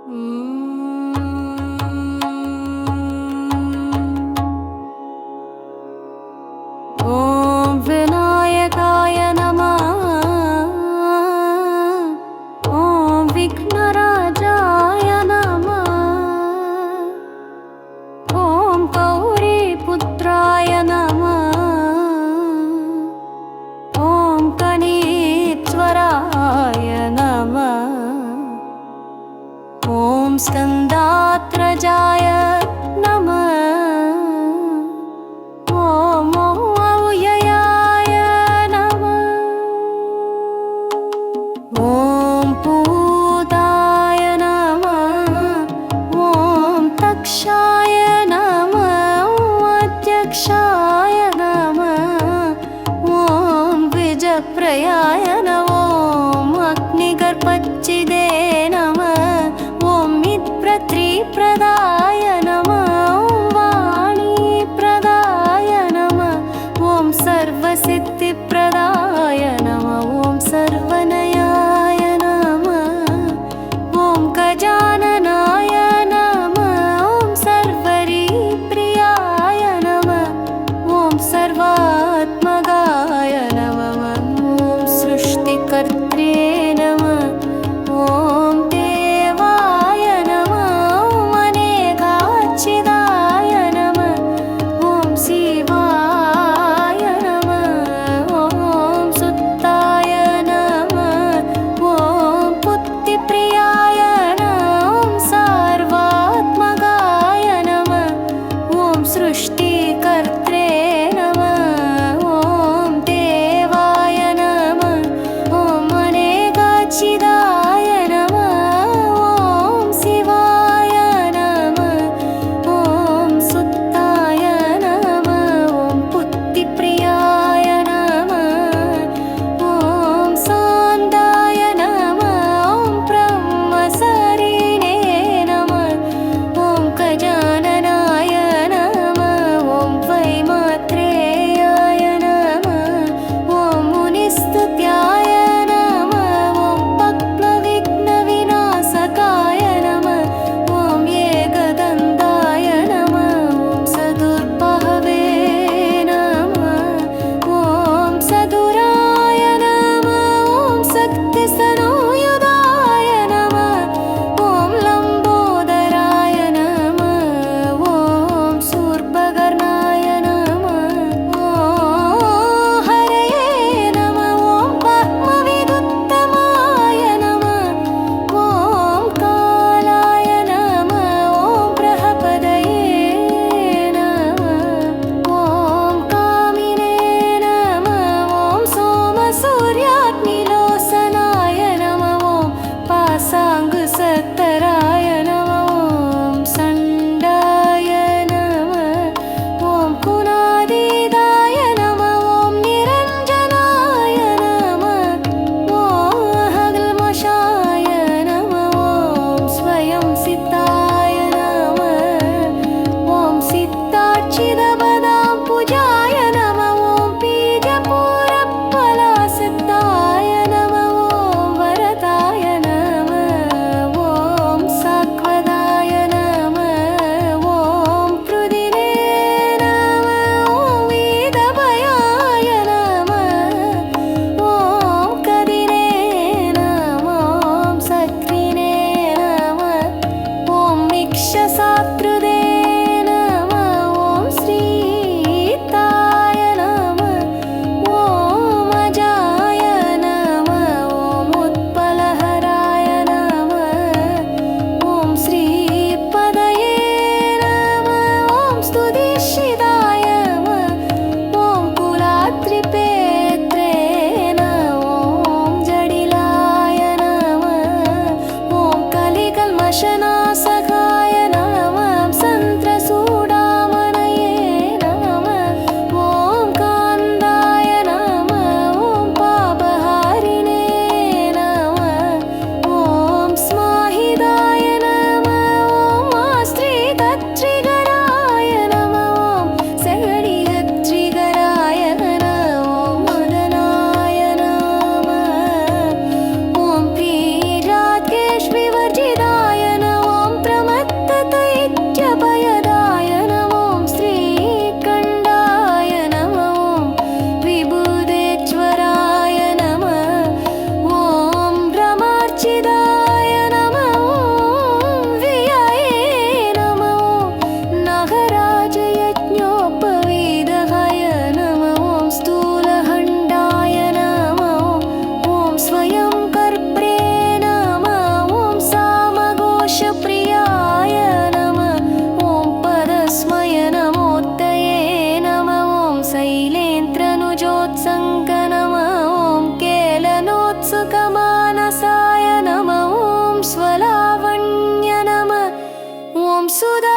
ॐ विनायकाय नमः। ॐ विघ्नराजाय नमः। ॐ गौरीपुत्राय नमः। ॐ कनीश्वराय नमः। ॐ स्कन्दात्रजाय नमः। ॐ अव्ययाय नमः। ॐ पूताय नमः। ॐ तक्षाय नमः। ॐ अध्यक्षाय नमः। ॐ विजप्रयाय नमः। ॐ अग्निगर्भच्चिदे नमः। ॐ मित्रत्रिप्रदाय नमः। ॐ वाणीप्रदाय नमः। ॐ सर्वसिद्धिप्रदाय नमः। ॐ सर्वनयाय नमः। ॐ गजाननाय नमः। ॐ सर्वरीप्रियाय नमः। ॐ सर्वात्मगाय नमः। ॐ सृष्टिकर्त्रे नमः। ॐ देवाय नमः। ॐ अनेकाच्चिदाय नमः। ॐ शिवाय नमः। ॐ सुताय नमः। ॐ पुत्तिप्रियाय नमः। ॐ सर्वात्मगाय नमः। ॐ सृष्टिकर्त्रे नमः। ॐ देवाय नमः। ॐ अनेकाच्चिदाय नमः। ॐ शिवाय नमः। ॐ सुताय नमः। ॐ पुत्तिप्रियाय नमः। ॐ सान्दाय नमः। ॐ ब्रह्मचारिणे नमः। ॐ गजाननाय नमः। ॐ वैमात्रेयाय नमः। ॐ मुनिस्तुत्याय नमः। ॐ पक्वविघ्नविनाशकाय नमः। ॐ एकदन्ताय नमः। ॐ सदुर्बहवे नमः। ॐ सदुराय नमः। ॐ शक्तिसंयुधाय नमः। ॐ लम्बोदराय नमः। ॐ शूर्पकर्णाय नमः। ॐ हरये नमः। ॐ पद्मविदुत्तमाय नमः। ॐ कालाय नमः। ॐ बृहस्पतये नमः। ॐ कामिने नमः। ॐ सोमसूर्याग्निलोचनाय नमः। ॐ पाशाङ्कुशधराय नमः। ॐ षण्डाय नमः। ॐ कुणातीताय नमः। ॐ निरञ्जनाय नमः। ॐ हल्मषाय नमः। ॐ स्वयं सिद्धाय नमः। ॐ सिद्धार्चितपदां पूजाय नमः। ॐ बीजपूरफलसिद्धाय नमः। ॐ वरदाय नमः। ॐ सुदा